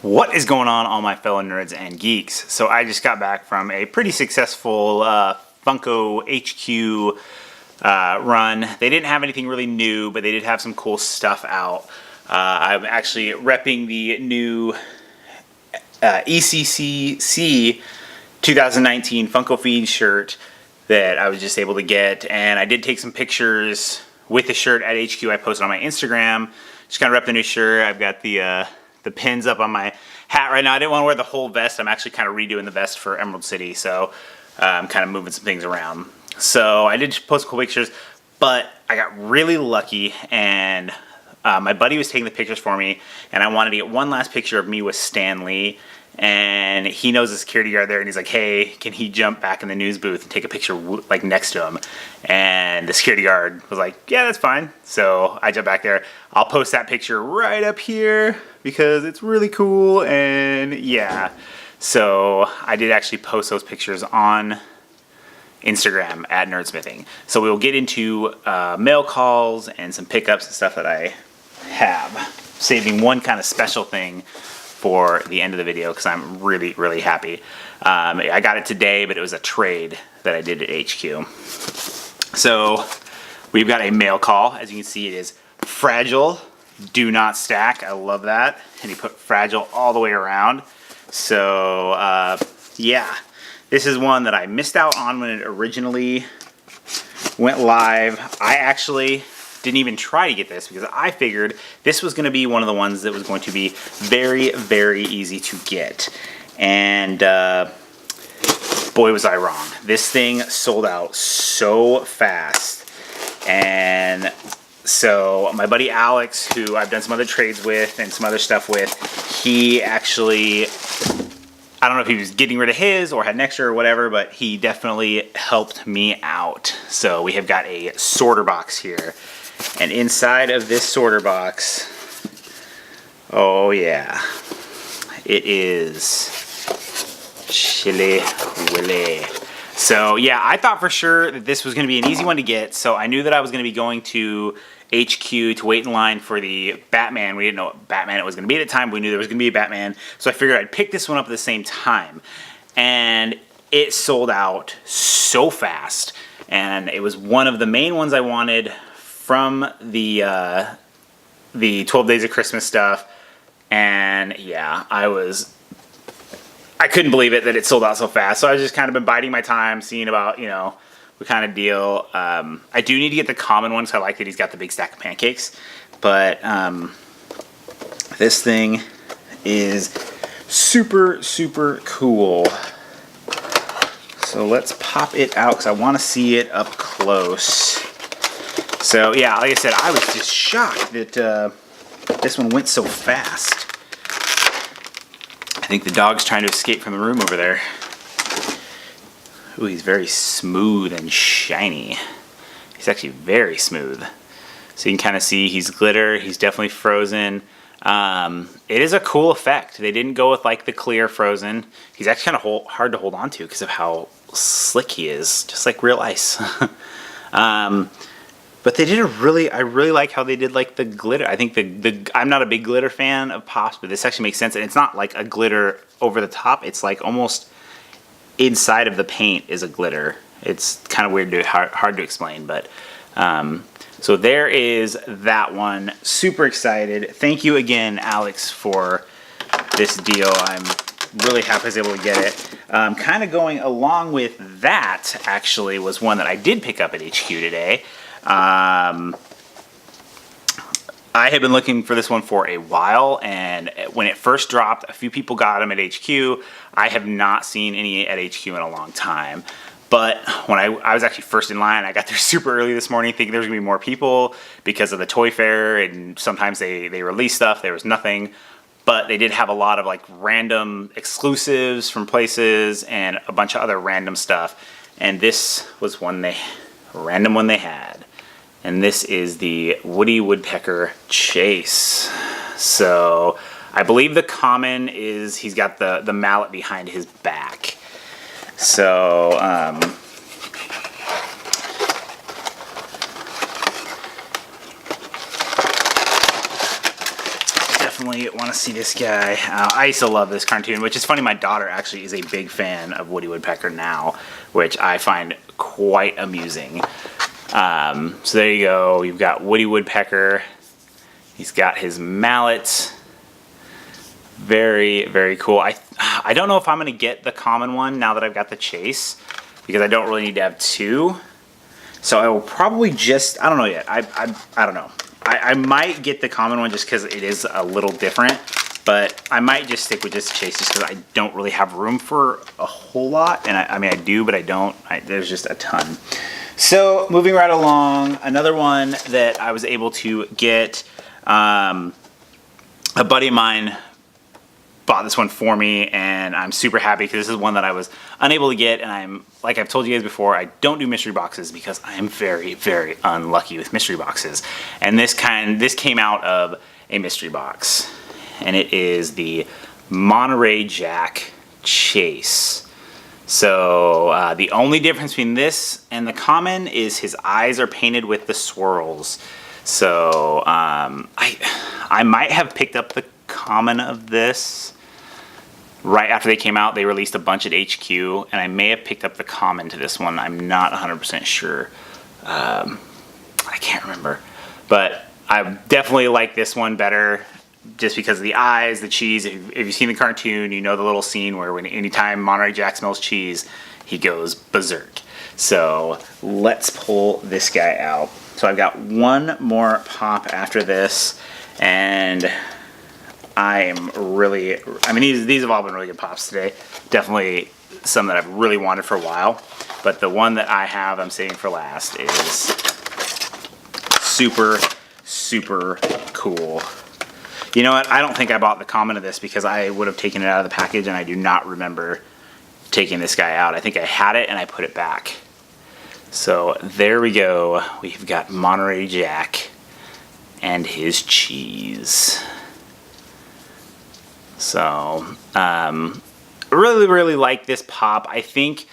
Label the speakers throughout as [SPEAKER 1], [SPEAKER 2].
[SPEAKER 1] What is going on, all my fellow nerds and geeks? So I just got back from a pretty successful Funko HQ run. They didn't have anything really new, but they did have some cool stuff out. I'm actually repping the new ECCC 2019 Funko Feed shirt that I was just able to get, and I did take some pictures with the shirt at HQ. I posted on my Instagram. Just kind of rep the new shirt. I've got the pins up on my hat right now. I didn't want to wear the whole vest. I'm actually kind of redoing the vest for Emerald City, so I'm kind of moving some things around. So I did post cool pictures, but I got really lucky, and my buddy was taking the pictures for me, and I wanted to get one last picture of me with Stan Lee, and he knows the security guard there, and he's like, hey, can he jump back in the news booth and take a picture like next to him? And the security guard was like, yeah, that's fine. So I jumped back there. I'll post that picture right up here because it's really cool, and yeah. So I did actually post those pictures on Instagram at NerdSmithing. So we will get into mail calls and some pickups and stuff that I have, saving one kind of special thing for the end of the video because I'm really, really happy. I got it today, but it was a trade that I did at HQ. So we've got a mail call. As you can see, it is fragile, do not stack. I love that. And he put fragile all the way around. So yeah, this is one that I missed out on when it originally went live. I actually didn't even try to get this because I figured this was going to be one of the ones that was going to be very, very easy to get. And boy, was I wrong. This thing sold out so fast. And so my buddy Alex, who I've done some other trades with and some other stuff with, he actually, I don't know if he was getting rid of his or had an extra or whatever, but he definitely helped me out. So we have got a sorter box here. And inside of this sorter box, oh yeah, it is Chili Willy. So yeah, I thought for sure that this was going to be an easy one to get, so I knew that I was going to be going to HQ to wait in line for the Batman. We didn't know what Batman it was going to be at the time, but we knew there was going to be a Batman, so I figured I'd pick this one up at the same time. And it sold out so fast, and it was one of the main ones I wanted from the 12 Days of Christmas stuff. And yeah, I couldn't believe it that it sold out so fast. So I was just kind of been biding my time, seeing about, you know, what kind of deal. I do need to get the common one, so I like that he's got the big stack of pancakes. But this thing is super, super cool. So let's pop it out because I want to see it up close. So yeah, like I said, I was just shocked that this one went so fast. I think the dog's trying to escape from the room over there. Ooh, he's very smooth and shiny. He's actually very smooth. So you can kind of see he's glitter. He's definitely frozen. It is a cool effect. They didn't go with like the clear frozen. He's actually kind of hard to hold on to because of how slick he is, just like real ice. But they did I really like how they did like the glitter. I think I'm not a big glitter fan of Pops, but this actually makes sense. And it's not like a glitter over the top. It's like almost inside of the paint is a glitter. It's kind of weird, hard to explain. But so there is that one. Super excited. Thank you again, Alex, for this deal. I'm really happy I was able to get it. Kind of going along with that, actually, was one that I did pick up at HQ today. I have been looking for this one for a while, and when it first dropped, a few people got them at HQ. I have not seen any at HQ in a long time. But when I was actually first in line, I got there super early this morning thinking there was going to be more people because of the toy fair, and sometimes they release stuff. There was nothing. But they did have a lot of like random exclusives from places and a bunch of other random stuff. And this was random one they had. And this is the Woody Woodpecker Chase. So I believe the common is he's got the mallet behind his back. So definitely want to see this guy. I used to love this cartoon, which is funny. My daughter actually is a big fan of Woody Woodpecker now, which I find quite amusing. So there you go. You've got Woody Woodpecker. He's got his mallet. Very, very cool. I don't know if I'm going to get the common one now that I've got the chase, because I don't really need to have two. So I will probably just, I don't know yet. I don't know. I might get the common one just because it is a little different, but I might just stick with just chase just because I don't really have room for a whole lot. And I mean, I do, but I don't. There's just a ton. So moving right along, another one that I was able to get, a buddy of mine bought this one for me, and I'm super happy because this is one that I was unable to get, and like I've told you guys before, I don't do mystery boxes because I am very, very unlucky with mystery boxes. And this came out of a mystery box, and it is the Monterey Jack Chase. So the only difference between this and the common is his eyes are painted with the swirls. So I might have picked up the common of this. Right after they came out, they released a bunch at HQ, and I may have picked up the common to this one. I'm not 100% sure. I can't remember. But I definitely like this one better just because of the eyes, the cheese. If you've seen the cartoon, you know the little scene where anytime Monterey Jack smells cheese, he goes berserk. So let's pull this guy out. So I've got one more pop after this, and I mean, these have all been really good pops today. Definitely some that I've really wanted for a while. But the one that I have, I'm saving for last, is super, super cool. You know what? I don't think I bought the common of this because I would have taken it out of the package, and I do not remember taking this guy out. I think I had it and I put it back. So there we go. We've got Monterey Jack and his cheese. So, really, really like this pop. I think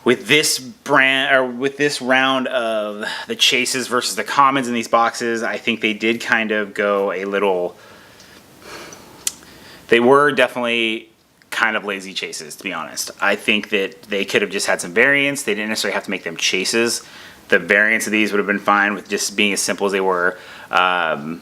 [SPEAKER 1] with this brand, or with this round of the chases versus the commons in these boxes, I think they did kind of go a little, they were definitely kind of lazy chases, to be honest. I think that they could have just had some variants. They didn't necessarily have to make them chases. The variants of these would have been fine with just being as simple as they were. But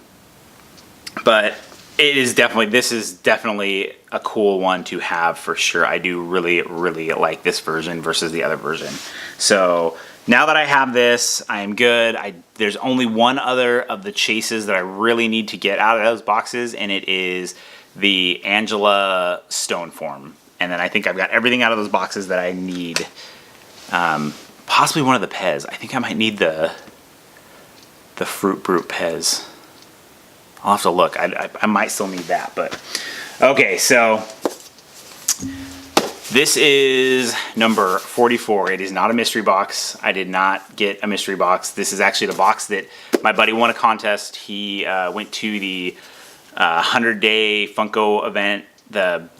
[SPEAKER 1] this is definitely a cool one to have for sure. I do really, really like this version versus the other version. So now that I have this, I am good. There's only one other of the chases that I really need to get out of those boxes, and it is the Angela stone form. And then I think I've got everything out of those boxes that I need. Possibly one of the Pez. I think I might need the Fruit Brute Pez. I'll have to look. I might still need that, but okay. So this is number 44. It is not a mystery box. I did not get a mystery box. This is actually the box that my buddy won a contest. He went to the 100-day Funko event. The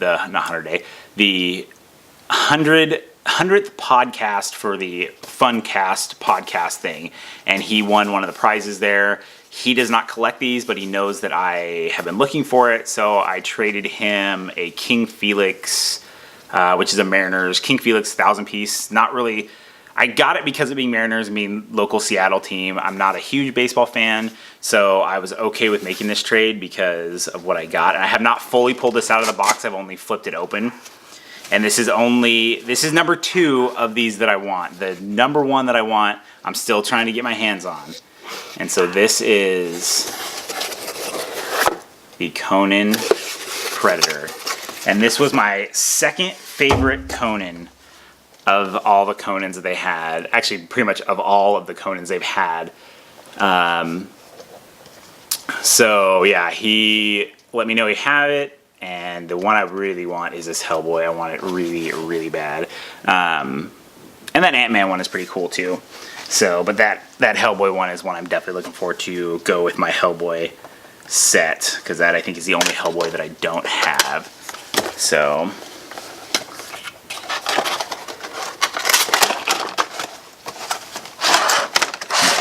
[SPEAKER 1] 100th podcast for the Funcast podcast thing, and he won one of the prizes there. He does not collect these, but he knows that I have been looking for it, so I traded him a King Felix, which is a Mariners King Felix 1,000-piece. Not really. I got it because of being Mariners, local Seattle team. I'm not a huge baseball fan, so I was okay with making this trade because of what I got. And I have not fully pulled this out of the box. I've only flipped it open. And this is number 2 of these that I want. The number 1 that I want, I'm still trying to get my hands on. And so this is the Conan Predator. And this was my second favorite Conan of all the Conans that they had. Actually, pretty much of all of the Conans they've had. So yeah, he let me know he had it. And the one I really want is this Hellboy. I want it really, really bad. And that Ant-Man one is pretty cool too. So, but that Hellboy one is one I'm definitely looking forward to go with my Hellboy set, because that I think is the only Hellboy that I don't have. So,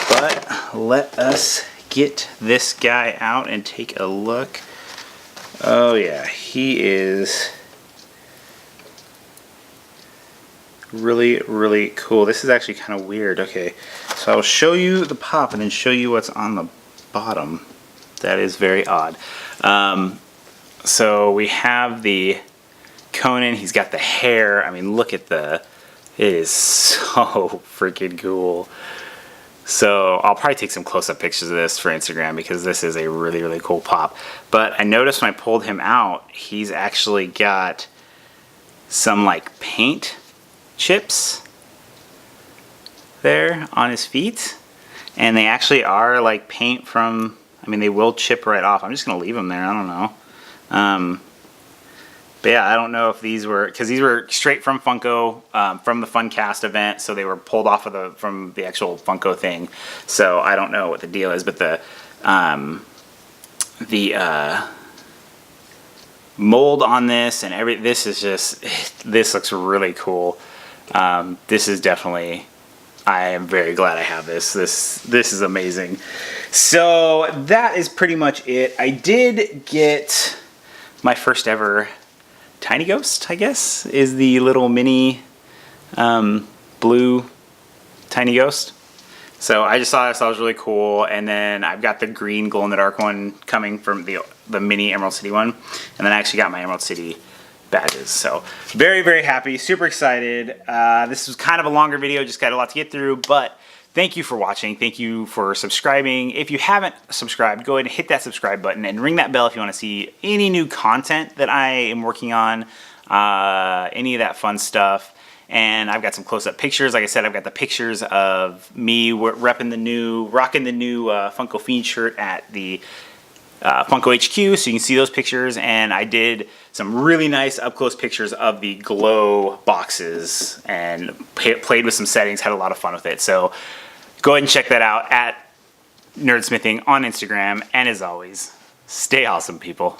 [SPEAKER 1] but let us get this guy out and take a look. Oh yeah, he is really, really cool. This is actually kind of weird. Okay, so I'll show you the pop and then show you what's on the bottom. That is very odd. So we have the Conan. He's got the hair. I mean, look at it is so freaking cool. So I'll probably take some close-up pictures of this for Instagram because this is a really, really cool pop. But I noticed when I pulled him out, he's actually got some like paint chips there on his feet. And they actually are like paint from, I mean, they will chip right off. I'm just going to leave them there. I don't know. But yeah, I don't know if these were, because these were straight from Funko, from the Funcast event, so they were pulled off of from the actual Funko thing. So I don't know what the deal is, but the mold on this and this is just, this looks really cool. This is definitely, I am very glad I have this. This is amazing. So that is pretty much it. I did get my first ever Tiny Ghost, I guess, is the little mini blue Tiny Ghost. So I just thought it was really cool. And then I've got the green glow-in-the-dark one coming from the mini Emerald City one. And then I actually got my Emerald City badges. So very, very happy, super excited. This was kind of a longer video, just got a lot to get through, but thank you for watching. Thank you for subscribing. If you haven't subscribed, go ahead and hit that subscribe button and ring that bell if you want to see any new content that I am working on, any of that fun stuff. And I've got some close-up pictures. Like I said, I've got the pictures of me rocking the new Funko Fiend shirt at the Funko HQ, so you can see those pictures. And I did some really nice up-close pictures of the glow boxes and played with some settings, had a lot of fun with it. So go ahead and check that out at NerdSmithing on Instagram. And as always, stay awesome, people.